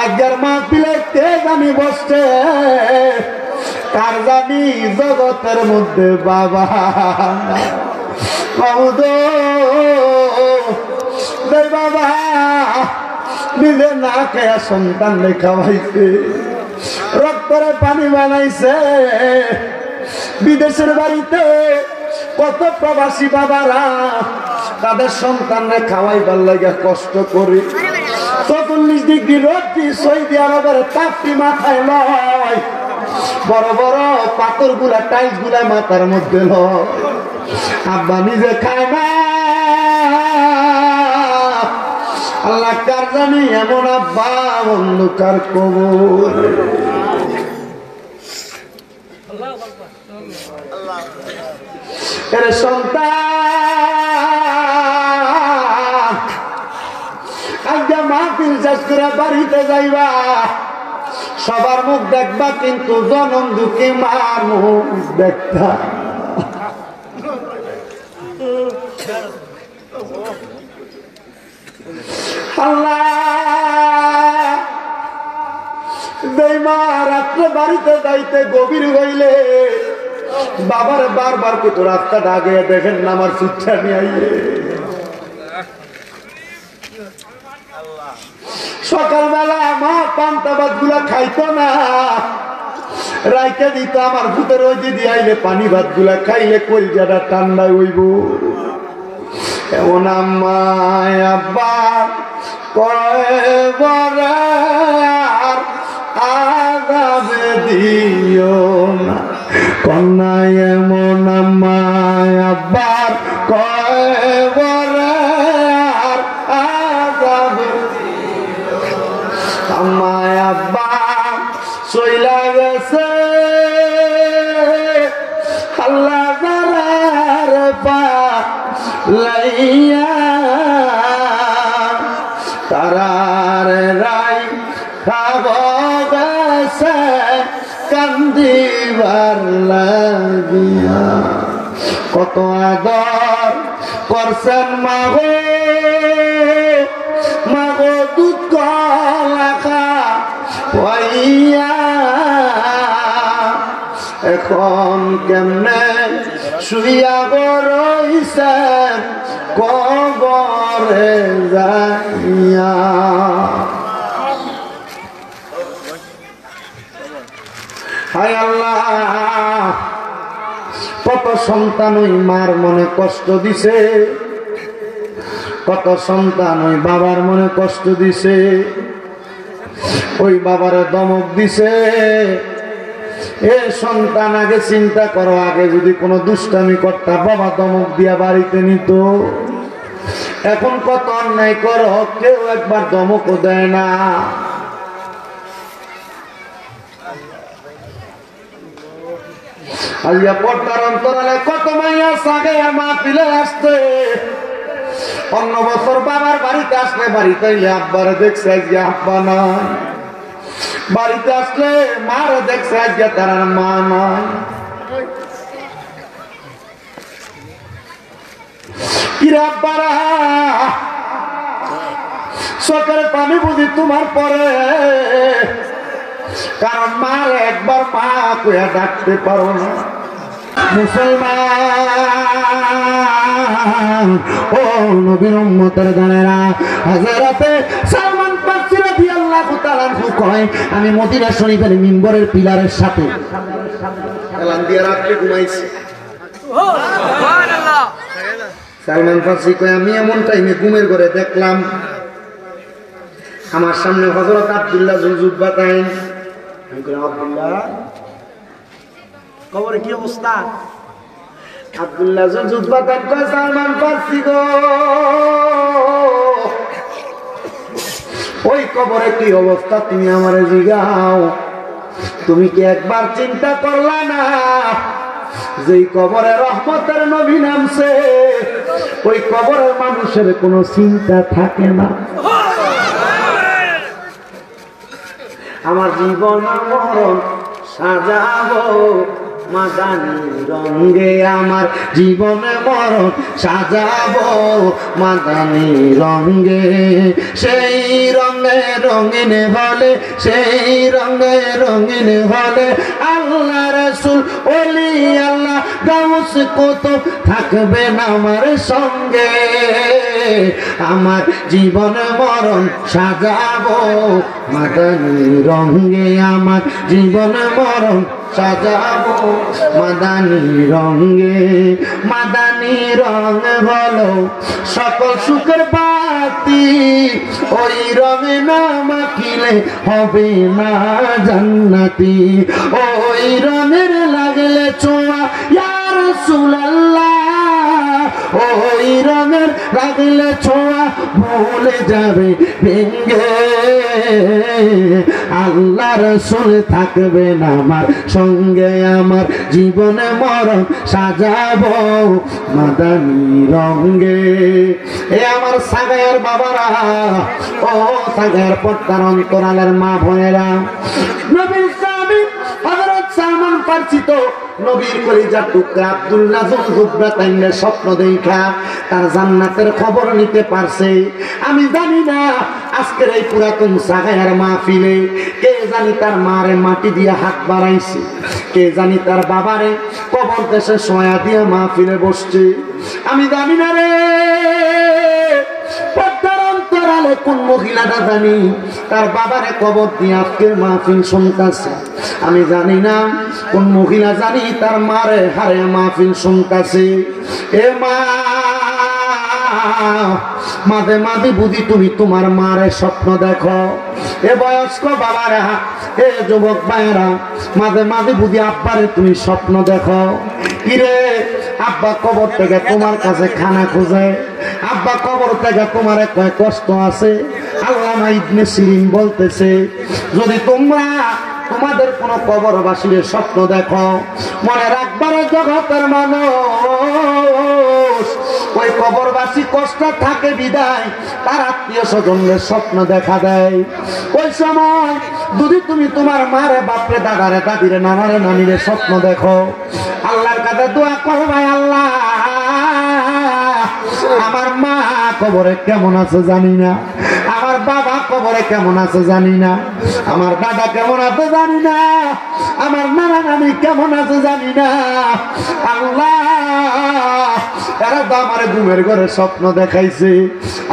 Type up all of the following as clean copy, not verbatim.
আজকের মাহফিলে কে জানি বসছে, কার জানি জগতের মধ্যে বাবা বাবা নিজে না খেয়া সন্তান খাওয়াইছে, রক্তরে পানি বানাইছে। বিদেশের বাড়িতে কত প্রবাসী বাবারা তাদের সন্তানরে খাওয়াইবার লাগে কষ্ট করে, ৪৪ ডিগ্রি রোদ্রি সৌদি আরবের তাপটি মাথায় লয়, বড় বড় পাথর গুলা টাইলস গুলা মাথার মধ্যে লয়। আব্বা নিজে খায় না, আল্লাহ কার জানি এমন আব্বা অন্ধকার কবর। এর সন্তান আজকে মাহফিল শেষ করে বাড়িতে যাইবা, সবার মুখ দেখবা কিন্তু জনম দুঃখী মার মুখ দেখতা। আল্লাহ মা রাত্রে বাড়িতে যাইতে গভীর হইলে বাবার বারবার কত রাস্তাটা আগে দেখেন না আমার শিক্ষা নিয়ে আইলে। সকালবেলা মা পান্তা ভাত গুলা খাইতো না, রাইতে দিত আমার ভূতের ওই দিদি আইলে পানি ভাত গুলা খাইলে কলজাটা ঠান্ডা হইব। এমন আম্মায় আব্বা কয়বার আযাবে দিও না, কন্যায় এমন আম্মায় আব্বার কয়বার আযাবে আম্মায় আব্বা চইলা গেছে আল্লাহ জালার পালাইয়া, তারার রাই খাব গেছে কান্দিবার লাগিয়া। কত আদর করছেন মাগো মাগো দুধ কলা পাইয়া, এখন কেমনে শুইয়া রইছেন কবরে যাইয়া। হায় আল্লাহ, কত সন্তান ওই মার মনে কষ্ট দিছে, কত সন্তান ওই বাবার মনে কষ্ট দিছে, ওই বাবারে ধমক দিছে। এ সন্তান আগে চিন্তা করো, আগে যদি কোনো দুষ্টামি করতা বাবা ধমক দিয়া বাড়িতে নিত। এখন কত অন্যায় করো, কেউ একবার ধমকও দেয় না। আলিয়া পর্দার অন্তরালে কত মাইয়া সাগে মাহফিলে আসতে, অন্য বছর বাবার বাড়িতে আসলে বাড়িতে আব্বারে দেখছে আজকে আব্বা নাই, বাড়িতে আসলে মারে দেখছে আজকে তার মা নাই। কিরে আব্বারা চোখের পানি বুঝি তোমার পরে, কারণ মার একবার মা কইয়া ডাকতে পারো না। মুসলমান ও নবীর উম্মতের জানেরা, হযরতে সালমান ফারসি রাদিয়াল্লাহু তাআলা কয় আমি মদিনা শরীফের মিম্বরের পিলারের সাথে এলান দিয়ে রাতে ঘুমাইছি। সুবহানাল্লাহ। সালমান ফারসি কয় আমি এমন টাইমে ঘুমের ঘরে দেখলাম আমার সামনে হযরত আব্দুল্লাহ জুলজুবাতাইন। আব্দুল্লাহ কবরে কি অবস্থা? আব্দুল্লাহ জুলজুবাতাইন কয় সালমান ফারসি গো, ওই কবরে কি অবস্থা তুমি আমারে জিগাও। তুমি কি একবার চিন্তা করলা না যেই কবরে রহমতের নবী নামছে, ওই কবরের মানুষের কোনো চিন্তা থাকে না। আমার জীবন মরণ সাজাবো মাদানী রঙে আমার জীবনে মরণ সাজাবো মাদানী রঙে সেই রঙে রঙিন হলে সেই রঙে রঙিন হলে আল্লাহ রাসূল ওলি আল্লাহ গাউস কুতুব থাকবে না আমার সঙ্গে আমার জীবন মরণ সাজাবো মাদানী রঙে আমার জীবন মরণ সাজাবো মাদানী রঙে মাদানী রঙ হলো সকল সুখের বাতি ওই রঙে না মাখিলে হবে না জান্নাতি ওই রঙের লাগলে ছোঁয়া ইয়া রাসূলুল্লাহ ওই রঙের লাগলে ছোঁয়া ভুলে যাবে ভেঙ্গে আল্লাহ রাসূল থাকবে না আমার সঙ্গে আমার জীবনে মরণ সাজাবো মাদানী রঙে এ আমার সাগায়ের বাবারা ও সাগায়ের পর্দার অন্তরালের মা বোনেরা নবীর সাহাবী হযরত সালমান ফারসি তো নবীর কলিজার টুকরা আব্দুল্লাহ যুবরাতাইনের স্বপ্ন দেখা তার জান্নাতের খবর নিতে পারছে আমি জানি না আজকের এই পুরাতন সাগায়ার মাহফিলে কে জানি তার মারে মাটি দিয়ে হাত বাড়াইছে কে জানি তার বাবারে কবর দেশে সয়া দিয়ে মাহফিলে বসছে আমি জানি না রে কোন মহিলাটা জানি তার বাবারে কবর দিয়ে আজকের মাহফিল শুনতাছে আমি জানি না কোন মহিলা জানি তার মারে হারে মাহফিল শুনতাছে এ মা মাঝে মাঝে বুঝি তুমি তোমার মারে স্বপ্ন দেখো এ বয়স্ক বাবারা এ যুবক ভাইয়েরা মাঝে মাঝে বুঝি আব্বারে তুমি স্বপ্ন দেখো কিরে আব্বা কবর থেকে তোমার কাছে খানা খোঁজে আব্বা কবর থেকে তোমার কয় কষ্ট আছে আল্লামা ইবনে সিরিন বলতেছে যদি তোমরা তোমাদের কোন কবরবাসীর স্বপ্ন দেখো মনে রাখবার জগতের মানুষ ওই কবরবাসী কষ্ট থাকে বিদায় তার আত্মীয় স্বজনের স্বপ্ন দেখা দেয় ওই সময় যদি তুমি তোমার মারে বাপরে দাদারে দাদিরে নানারে নানিরে স্বপ্ন দেখো আল্লাহর কাছে দোয়া করবে আল্লাহ আমার মা কবরে কেমন আছে জানি না আমার বাবা কবরে কেমন আছে জানি না আমার দাদা কেমন আছে জানি না আমার নানা নানি কেমন আছে জানি না আল্লাহ তারা তো আমার ঘুমের ঘরে স্বপ্ন দেখাইছে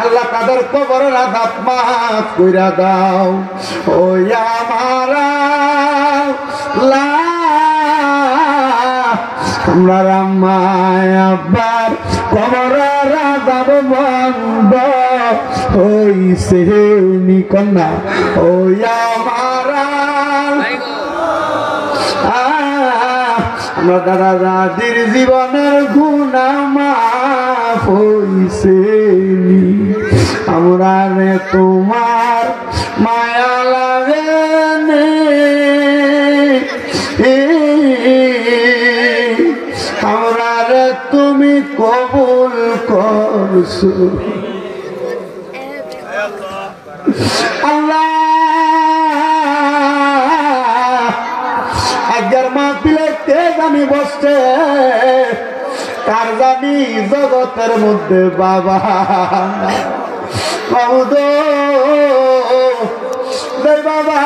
আল্লাহ তাদের কবরের আযাব মাফ কইরা দাও ওই আমার আমরা রাম্মায় আব্বার কবরের আযাব বন্ধ হইছে নি কন্যা ওই আমার আমরা দাদা দাদির জীবনের গুনাহ মাফ হইছে নি আমরা রে তোমার মায়া লাগে আমরা রে তুমি কবুল করছো আল্লাহ আজকের মাহফিলে কে জানি বসছে কার জানি জগতের মধ্যে বাবা বাবা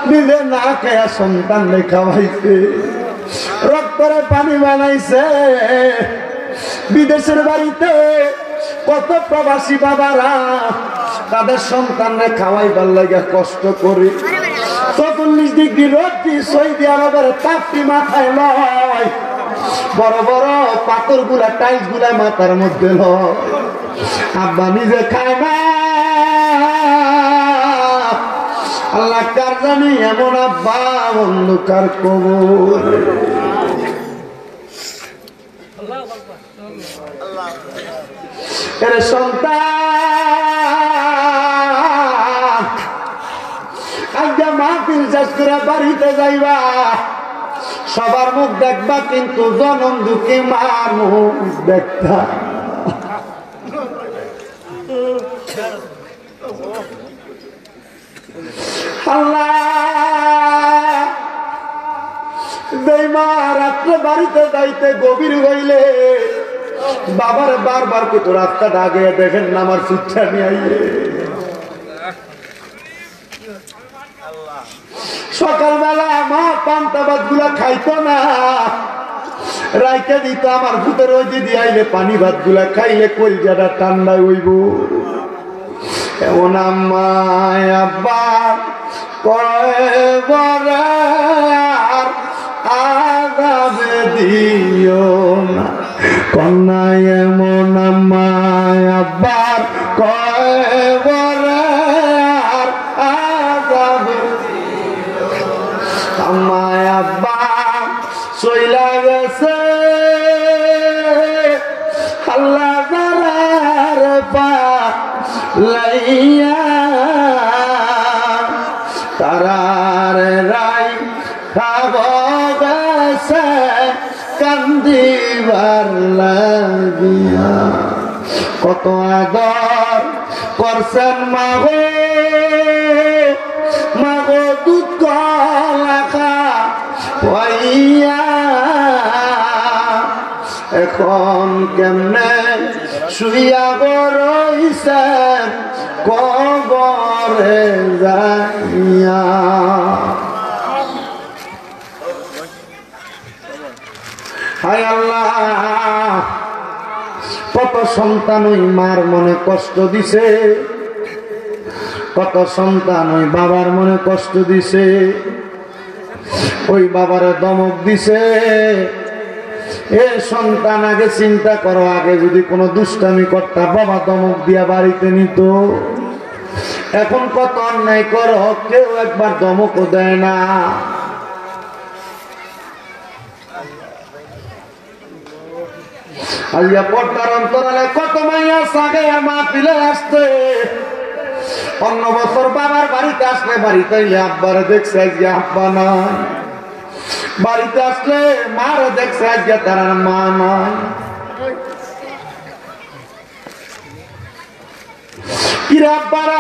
নিজে না খেয়া সন্তান খাওয়াইছে রক্তরে পানি বানাইছে বিদেশের বাড়িতে কত প্রবাসী বাবারা তাদের সন্তানরে খাওয়াইবার লাগে কষ্ট করে ৪৪ ডিগ্রি রোদ সৌদি আরবের তাপটি মাথায় লয় বড় বড় পাথর গুলা টাইলস গুলা মাথার মধ্যে লয় আব্বা নিজে খায় না আল্লাহ কার জানি এমন আব্বা অন্ধকার কবর এর সন্তান আজকে মাহফিল শেষ করে বাড়িতে যাইবা সবার মুখ দেখবা কিন্তু জনম দুঃখী মার মুখ দেখতা আল্লাহ যেই মা রাত্রে বাড়িতে যাইতে গভীর হইলে বাবার বারবার কত রাস্তাটা আগে দেখেন না আমার সুচ্ছা নিয়ে আইয়ে। সকালবেলা মা পান্তা ভাত গুলা খাইতো না, রাইকে দিত আমার ভূতের ওই দিদি আইলে পানি ভাত গুলা খাইলে কলজাটা ঠান্ডা হইব। এমন আম্মায় আব্বা কয়বার আগাবে দিও না কন্যায়, এমন আম্মায় আব্বার কয়বার আগাবে আম্মায় আব্বা চইলা গেছে আল্লাহ জালার পালাইয়া তারার রাই খাব গেছে কান্দিবার লাগিয়া। কত আদর করছেন মাগো মাগো দুধ কলা খাইয়া, এখন কেমনে শুইয়া রইছেন কবরে যাইয়া। হায় আল্লাহ, কত সন্তান ওই মার মনে কষ্ট দিছে, কত সন্তান ওই বাবার মনে কষ্ট দিছে, ওই বাবারে দমক দিছে। এ সন্তান আগে চিন্তা করো, আগে যদি কোনো দুষ্টামি করতা বাবা দমক দিয়া বাড়িতে নিত। এখন কত অন্যায় করো, কেউ একবার দমকও দেয় না। আলিয়া পর্দার অন্তরালে কত মাইয়া সাগে মা পিলে আসতে, অন্য বছর বাবার বাড়িতে আসলে বাড়িতে আব্বারে দেখছে আজকে আব্বা নাই, বাড়িতে আসলে মারে দেখছে আজকে তার মা নাই। কিরে আব্বারা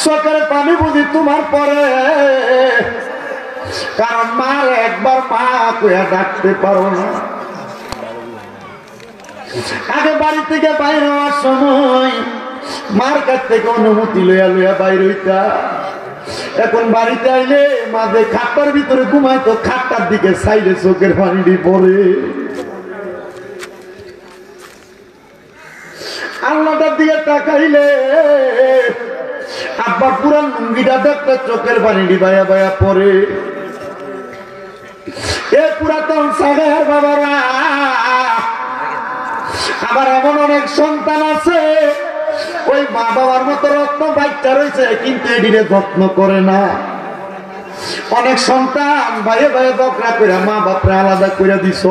চোখের পানি বুঝি তোমার পরে, কারণ মার একবার মা কইয়া ডাকতে পারো না। আগে বাড়ি থেকে বাইরে হওয়ার সময় মার কাছ থেকে অনুমতি লইয়া লইয়া বাইরে হইতা, এখন বাড়িতে আইলে মাঝে খাটটার ভিতরে ঘুমাইতো, খাটটার দিকে সাইডে চোখের পানি পড়ে। আল্লাহটার দিকে তাকাইলে আব্বা পুরান লুঙ্গিটা দেখতে চোখের পানি বায়া বায়া পড়ে। এ পুরাতন সাগের বাবারা, আবার এমন অনেক সন্তান আছে ওই মা বাবার মতো রত্ন বাচ্চা রয়েছে কিন্তু এটিরে যত্ন করে না। অনেক সন্তান ভাইয়ে ভাইয়ে বকরা করে মা বাপরা আলাদা করে দিছ।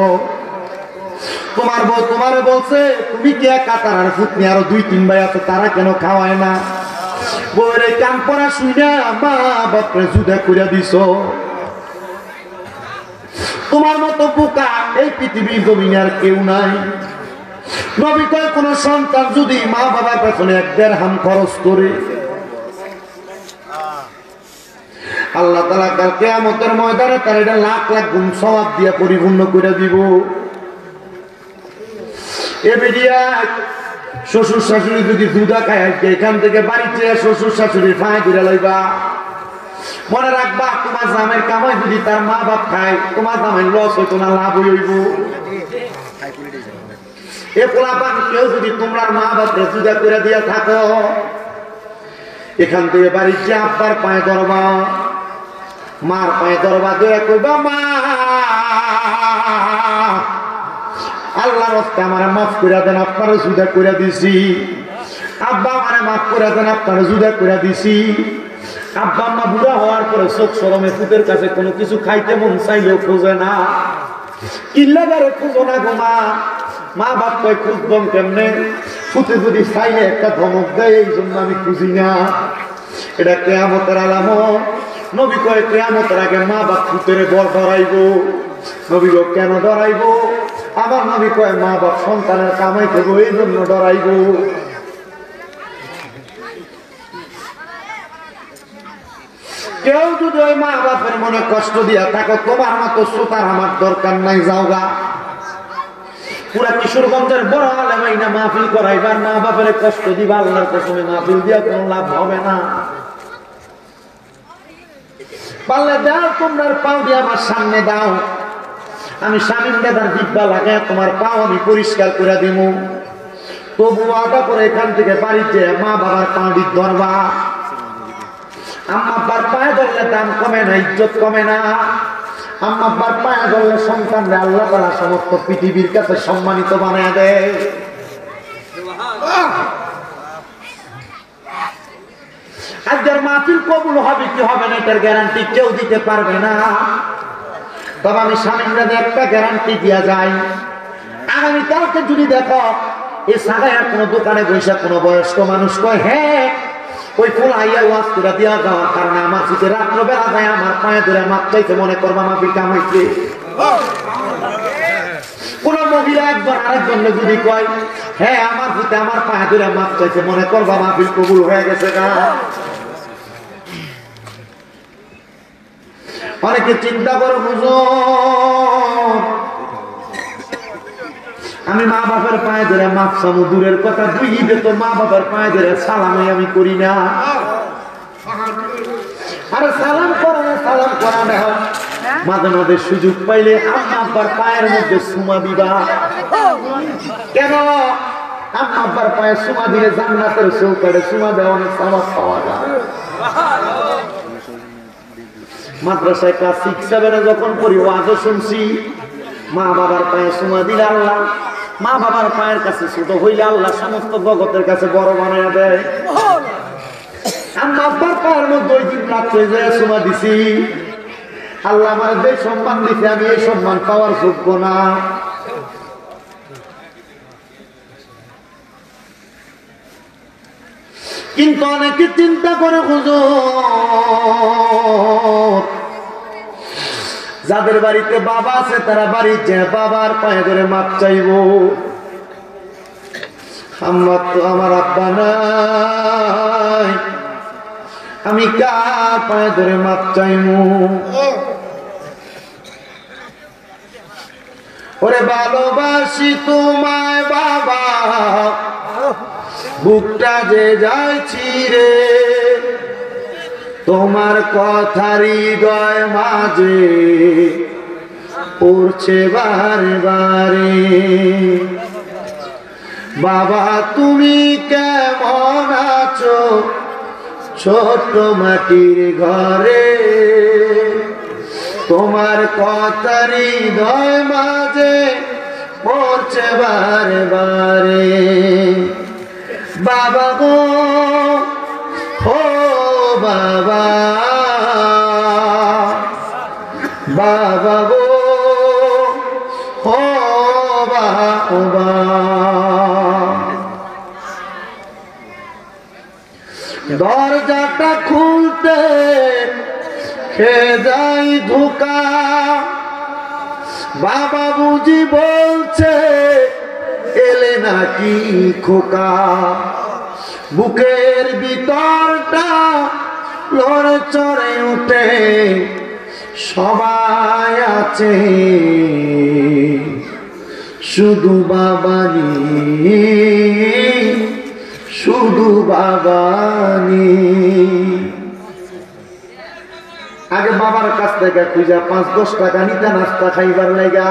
তোমার বউ তোমারে বলছে তুমি কি একা, তার ফুটনি আরো 2-3 ভাই আছে, তারা কেন খাওয়ায় না? বউরে কাম করা শুই না মা বাপরে জুদা করে দিছ। তোমার মতো বোকা এই পৃথিবীর জমিনে আর কেউ নাই। নবী কয় কোন সন্তান যদি মা বাবার পেছনে 1 দিরহাম খরচ করে, আল্লাহ তাআলা কাল কিয়ামতের ময়দানে তার এটা লাখ লাখ গুণ সওয়াব দিয়া পরিপূর্ণ করে দিব। এ বেরিয়া শ্বশুর শাশুড়ি যদি দুধা খায় এখান থেকে বাড়িতে শ্বশুর শাশুড়ির ফাঁয় ঘুরে লইবা। মনে রাখবা তোমার জামের কামাই যদি তার মা বাপ খায় তোমার জামের লস হইতো না, লাভ হইব। এ পোলাপান কেউ যদি তোমার মা বাপরে জুদা করে দিয়া থাকো, এখান থেকে বাড়িতে আব্বার পায়ে ধরবা, মার পায়ে ধরবা, ধরে কইবা মা আল্লাহর রাস্তে আমারে মাফ করে দেন, আপনারা জুদা করে দিছি। আব্বা আমারে মাফ করে দেন, আপনারা জুদা করে দিছি। আব্বা আম্মা বুড়া হওয়ার পরে চোখ শরমে ফুটের কাছে কোনো কিছু খাইতে মন চাইলেও খোঁজে না, কিল্লাগারে খুঁজো না গো মা। মা বাপ কয় খুঁজবম কেমনে, ফুটে যদি চাইলে একটা ধমক দেয়, এই জন্য আমি খুঁজি না। এটা কিয়ামতের আলামত। নবী কয় কিয়ামতের আগে মা বাপ ফুটের বর ধরাইব। নবী গো কেন ধরাইব? আমার নবী কয় মা বাপ সন্তানের কামাই খাবো এই জন্য ধরাইব। কেউ যদি ওই মা বাপের মনে কষ্ট দিয়া থাকো, তোমার মতো সুতার আমার দরকার নাই, যাওগা। পুরা কিশোরগঞ্জের বড় আলেমাইনা মাহফিল করাইবার, মা বাপের কষ্ট দিবা, আল্লাহর কসমে মাহফিল দিয়া কোনো লাভ হবে না। পারলে দাও, তোমরা পাও দিয়ে আমার সামনে দাও, আমি স্বামীর দাদার জিব্বা লাগায় তোমার পাও আমি পরিষ্কার করে দিব। তবু আদা করে এখান থেকে বাড়িতে মা বাবার পাউডির ধরবা। আম্মা আব্বার পায়ে ধরলে দাম কমে না, ইজ্জত কমে না। আম্মা আব্বার পায়ে ধরলে সন্তানরা আল্লাহ তাআলা সমস্ত পৃথিবীর কাছে সম্মানিত বানায় দেয়। আজকের মাহফিল কবুল হবে কি হবে না এটার গ্যারান্টি কেউ দিতে পারবে না। তবে আমি স্বামীরা একটা গ্যারান্টি দিয়া যায়, আগামীকালকে যদি দেখো এই সাগায়ার কোনো দোকানে বৈশাখ কোনো বয়স্ক মানুষ কয় হ্যাঁ ওই ফুল আইয়া ওয়াজ করে দিয়া যাওয়ার কারণে আমার সাথে রাত্রবেলা যায় আমার পায়ে ধরে মাপ চাইতে, মনে করবা মাহফিল কাম হয়েছে। কোন মহিলা একবার আরেকজন যদি কয় হ্যাঁ আমার সাথে আমার পায়ে ধরে মাপ চাইছে, মনে করবা মাহফিল কবুল হয়ে গেছে। না, অনেকে চিন্তা করো হুজুর আমি মা বাবার পায়ে ধরে মাপ চামু, দূরের কথা দুই ঈদে তো মা বাবার পায়ে ধরে সালামই আমি করি না। আরে সালাম করো না, সালাম করা না, মাঝে মাঝে সুযোগ পাইলে আম্মা আব্বার পায়ের মধ্যে সুমা দিবা। কেন? আম্মা আব্বার পায়ে সুমা দিলে জান্নাতের চৌকাঠে সুমা দেওয়া অনেক সওয়াব পাওয়া যায়। মাদ্রাসায় ক্লাস 6-7 যখন পড়ি ওয়াজও শুনছি, মা বাবার পায়ে সুমা দিলে আল্লাহ, মা বাবার পায়ের কাছে ছোট হইলে আল্লাহ সমস্ত জগতের কাছে বড় বানায় দেয়। আম্মা আব্বার পায়ের মধ্যে ওই দিন রাত্রে যে সুমা দিছি, আল্লাহ আমার যে সম্মান দিছে আমি এই সম্মান পাওয়ার যোগ্য না। কিন্তু অনেকে চিন্তা করে হুজুর যাদের বাড়িতে বাবা আছে তারা বাড়ি যে বাবার পায়ে ধরে মাপ চাইব, আমার তো আমার আব্বা নাই, আমি কার পায়ে ধরে মাপ চাইব? ওরে ভালোবাসি তোমায় বাবা, বুকটা যে যাইছি রে, তোমার কথা হৃদয় মাঝে পড়ছে বারে বারে। বাবা তুমি কেমন আছো ছোট মাটির ঘরে, তোমার কথা হৃদয় মাঝে পড়ছে বারে বারে। বাবা গো ও বাবা, বাবা গো ও বাবা, দরজাটা খুলতে খেয়ে যাই ধোকা, বাবা বুঝি বলছে এলে নাকি খোকা, বুকের ভিতরটা লড়ে চড়ে উঠে সবাই আছে শুধু বাবানি, শুধু বাবানি। আগে বাবার কাছ থেকে খুঁজা 5-10 টাকা নিতে নাস্তা খাইবার লাগা,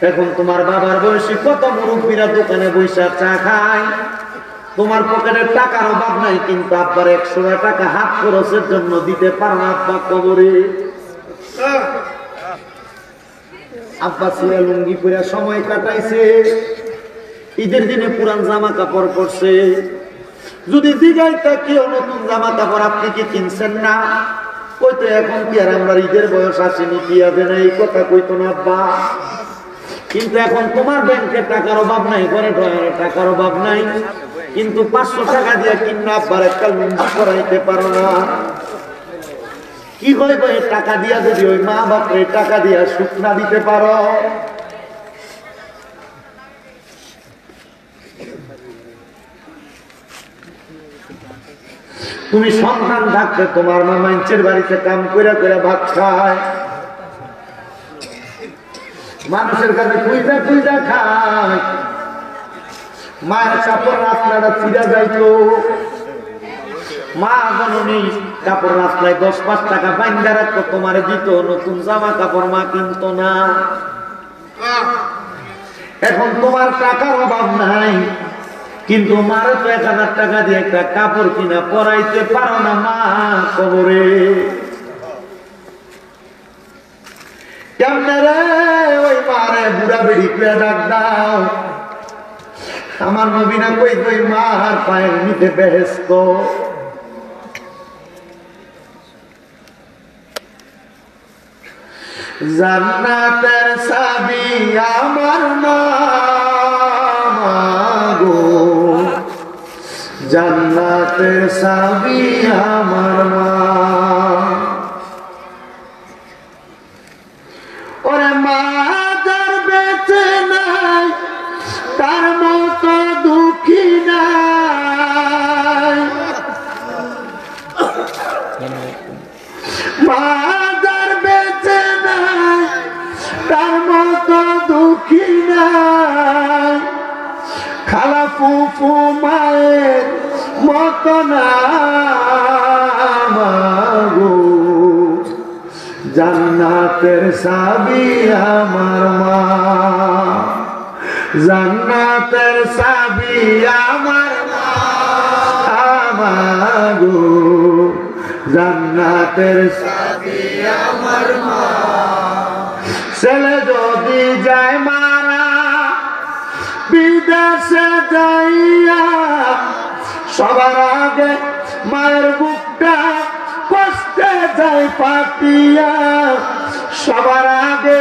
এখন তোমার বাবার বয়সী কত মুরব্বীরা দোকানে বৈশা চা খায়, তোমার পকেটে টাকার অভাব নাই, কিন্তু আব্বার 100 টাকা হাত খরচের জন্য দিতে পারো না। আব্বা কবরে, আব্বা ছিঁড়া লুঙ্গি পরে সময় কাটাইছে, ঈদের দিনে পুরান জামা কাপড় পরছে। যদি জিগাইতা কেউ নতুন জামা কাপড় আপনি কি কিনছেন না, কইতো এখন কি আর আমরা ঈদের বয়স আসেনি, কি হবে না, এই কথা কইতো না আব্বা। কিন্তু এখন তোমার ব্যাংকে টাকার অভাব নাই, ঘরে টাকার অভাব নাই, কিন্তু 500 টাকা দিয়ে কিনা আব্বার একটা লুঙ্গি পরাইতে পারো না। কি হয় গো, টাকা দিয়া যদি ওই মা বাপরে টাকা দিয়া সুখ না দিতে পারো, তুমি সন্তান থাকতে তোমার মা মানুষের বাড়িতে কাম করে করে ভাত খায়, মানুষের কাছে কুইজা কুইজা খায়। মায়ের কাপড় রাস্তাটা ছিঁড়া যাইতো, মা জননী কাপড় রাস্তায় 10-5 টাকা বাইন্দা রাখতো, তোমার দিত। নতুন জামা কাপড় মা কিনতো না। এখন তোমার টাকার অভাব নাই, কিন্তু মার তো 1000 টাকা দিয়ে একটা কাপড় কিনা পরাইতে পারো না মা কবরে। কেমনে রে ওই মারে বুড়া বেড়ি করে ডাক দাও। আমার নবী না কই কই মার পায়ের নিতে ব্যস্ত। জান্নাতের চাবি আমার মা গো, জান্নাতের চাবি আমার মা। ওরে মা যার বেঁচে নাই তার মতো দুঃখী নাই, মা যার বেঁচে নাই তার মতো দুঃখী নাই, খালা ফুফু মায়ের মতো না গো, জান্নাতের চাবি আমার মা, জান্নাতের চাবি আমার মা গো, জান্নাতের চাবি আমার মা। ছেলে যদি যায় মারা বিদেশে যাইয়া, সবার আগে মায়ের বুকটা কষ্টে যায় পাতিয়া, সবার আগে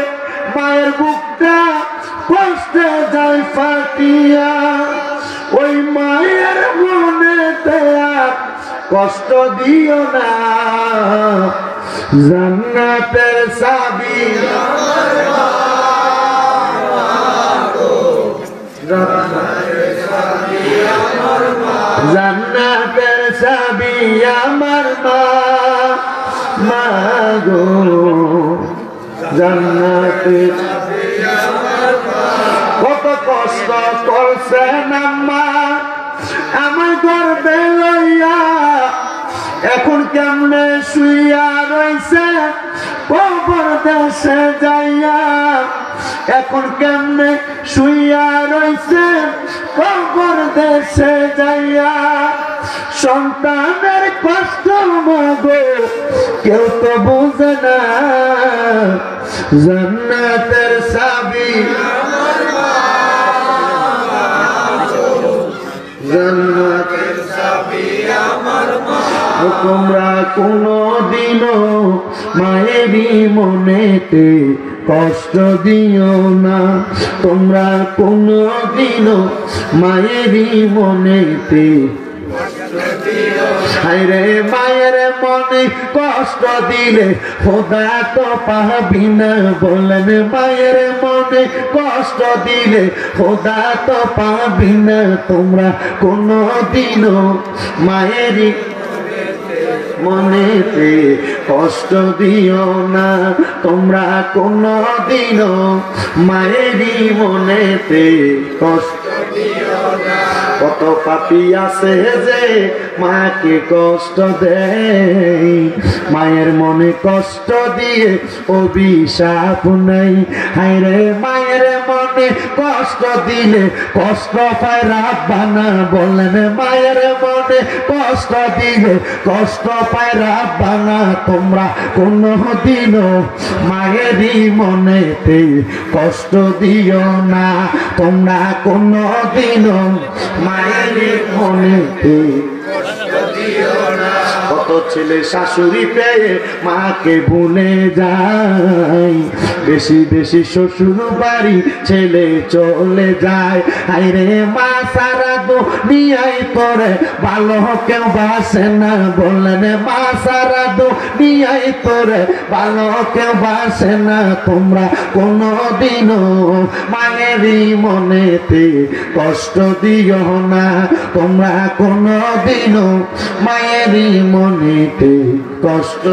মায়ের বুকটা কষ্টে যায় পাতিয়া। ওই মায়ের মনেতে কষ্ট দিও না, জান্নাতের চাবি আমার মা গো, জান্নাতের চাবি আমার মা, জান্নাতের চাবি আমার মা গো, জান্নাতের চাবি আমার মা। কত কষ্ট করছেন আম্মা আমার গর্বে লইয়া, এখন কেমনে শুইয়া রইছে কবর দেশে যাইয়া, এখন কেমনে শুইয়া রইছে কবর দেশে যাইয়া। সন্তানের কষ্ট মাগো কেউ তো বুঝে না, জান্নাতের চাবি আমার মা, জান্নাতের চাবি আমার মা। তোমরা কোনদিনও মায়েরই মনেতে কষ্ট দিও না, তোমরা কোনদিনও মায়েরই মনেতে হায়রে মায়ের মনে কষ্ট দিলে খোদা তো পাবি না, বলেন মায়ের মনে কষ্ট দিলে খোদা তো পাবি না। তোমরা কোনদিনও মায়েরই মনেতে কষ্ট দিও না, তোমরা কোনদিনও মায়েরই মনেতে কষ্ট দিও না। কত পাপী আছে যে মাকে কষ্ট দেয়, মায়ের মনে কষ্ট দিয়ে অভিশাপ নাই। হায়রে মায়ের মনে কষ্ট দিলে কষ্ট পায় রাব্বানা, বলেন মায়ের মনে কষ্ট দিলে কষ্ট পায় রাব্বানা। তোমরা কোনদিনও মায়েরই মনেতে কষ্ট দিও না, তোমরা কোনদিনও মায়েরই মনেতে কষ্ট দিও না। কত ছেলে শাশুড়ি পেয়ে মাকে ভুলে যায়, বেশি বেশি শ্বশুর বাড়ি ছেলে চলে যায়। আইরে মা সারা দুনিয়ায় তোরে ভালো কেউ বাসে না, বললেন মা সারা দুনিয়ায় তোরে ভালো কেউ বাসে না। তোমরা কোনদিনও মায়েরই মনেতে কষ্ট দিও না, তোমরা কোনদিনও মায়েরই মনেতে কষ্ট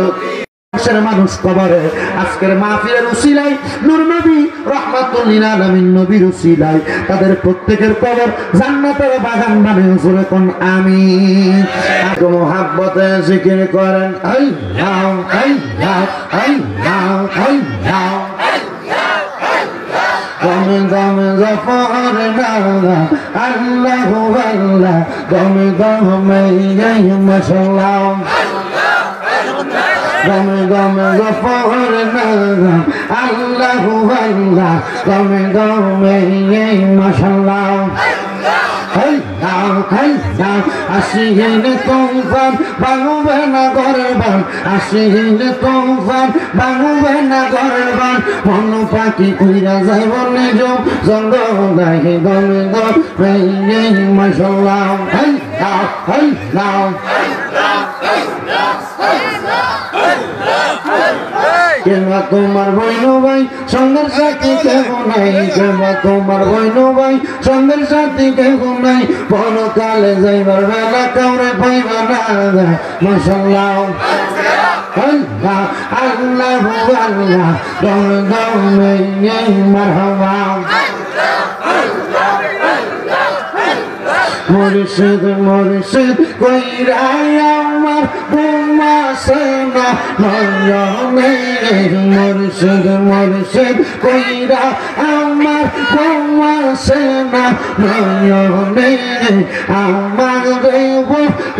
মানুষ কবরে আজকের মাহফিলের উসিলায় নূর নবী রাহমাতুল লিল আলামিন নবীর উসিলায় তাদের প্রত্যেকের কবর জান্নাতের বাগান বানিয়ে জোরে কোন আমিন। আর মোহাব্বতে জিকির করেন আল্লাহ আল্লাহ আল্লাহ আল্লাহ গমে গমে জফর না আল্লাহ আল্লাহ গমে গমে মাশাআল্লাহ গমে গমে গফর নাম আল্লাহ আল্লাহ গমে গমে মাশাআল্লাহ আল্লাহ আল্লাহ আসিলে তুফান ভাঙবে না গরবান, আসিলে তুফান ভাঙবে না গরবান, মন পাখি উইরা যায় বলে জঙ্গল গমে গমে মাশাআল্লাহ আল্লাহ আল্লাহ কেবা তোমার বইন ভাই সঙ্গের সাথী কেহ নাই, কেবা তোমার বইন ভাই সঙ্গের সাথী কেহ নাই, পরকালে যাইবার বেলা কাউরে পাইবা না মাশাআল্লাহ আল্লাহ আল্লাহ আল্লাহ গমে গমে মারহাবা মুর্শিদ মুর্শিদ কইরা আমার বোমা সেনা নয়নে, মুর্শিদ মুর্শিদ কইরা আমার বোমা সেনা নয়নে, আমার রেব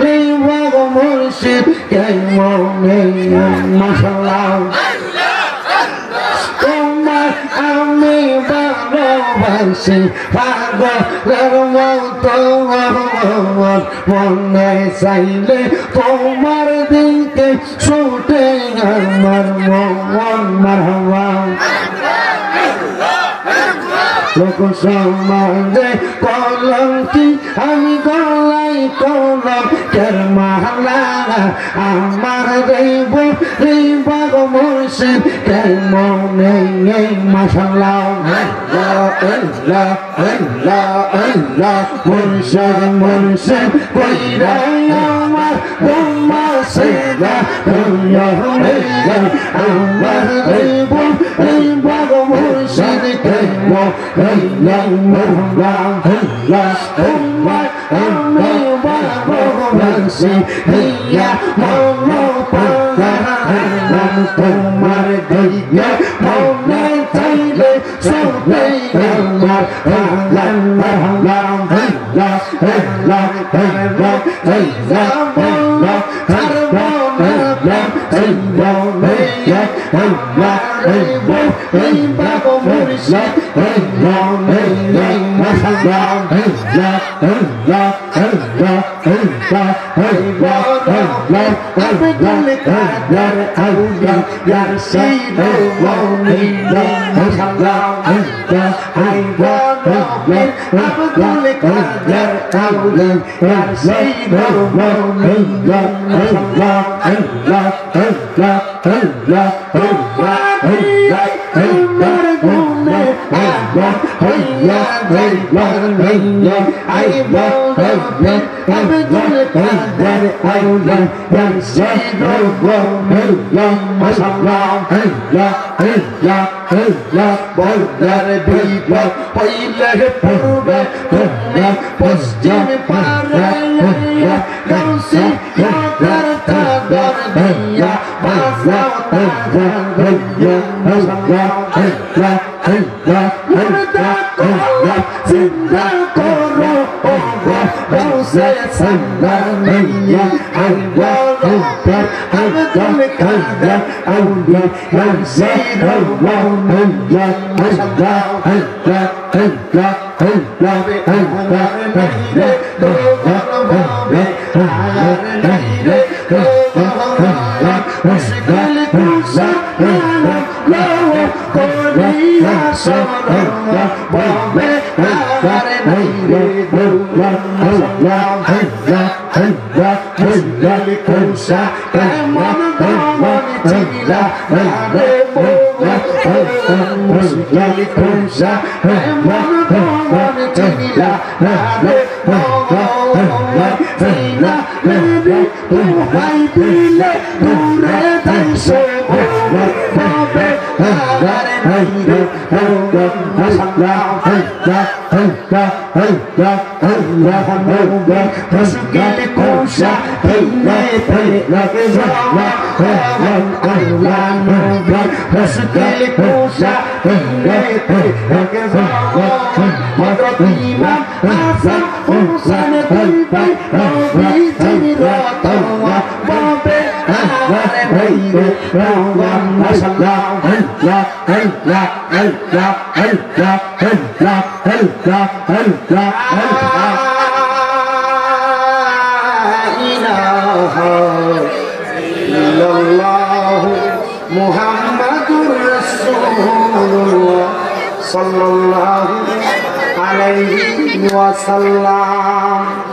রেব মুর্শিদ কেমনে মাশাআল্লাহ তোমার আমি ভালোবাসি পাগলের মতো মনে চাইলে তোমার দিকে ছুটে আমার মন মারহাবা লোক সমাজে কলঙ্কি আমি গলাই কলঙ্কের মালা, আমার রেব রেব মুর্শিদ কেমনে মাশাআল্লাহ আল্লাহ আল্লাহ আল্লাহ মুর্শিদ মুর্শিদ কইরা আমার বোমা সেনা আমার রেব রেব মুর্শিদ কেমনে মাশাআল্লাহ তোমার আমি ভালোবাসি দিয়া মনো পাগল তোমার দিয়া মনে চাইলে সবে আমার আল্লাহ আল্লাহ আল্লাহ আল্লাহ আল্লাহ আল্লাহ পশ্চিমে পারে নাই রে মুশকিল কুশা এমন দামন চিলা রে মুশকিল কুশা এমন দামন চিলা রে চিলা রে তুহাই দিলে দূরে যাইছো বাবে আরে নাই রে মুশকিল কুশা মুশকিল কুশা ইমাম হাসান হুসেন দুই ভাই নবীজির রতওয়া বাবে আরে নাই রে মাশাআল্লাহ আল্লাহ আল্লাহ আল্লাহ আল্লাহ আল্লাহ আল্লাহ আল্লাহ আল্লাহ ইলাহা ইল্লাল্লাহ মুহাম্মাদুর রাসূলুল্লাহ সাল্লাল্লাহু আলাইহি ওয়াসাল্লাম।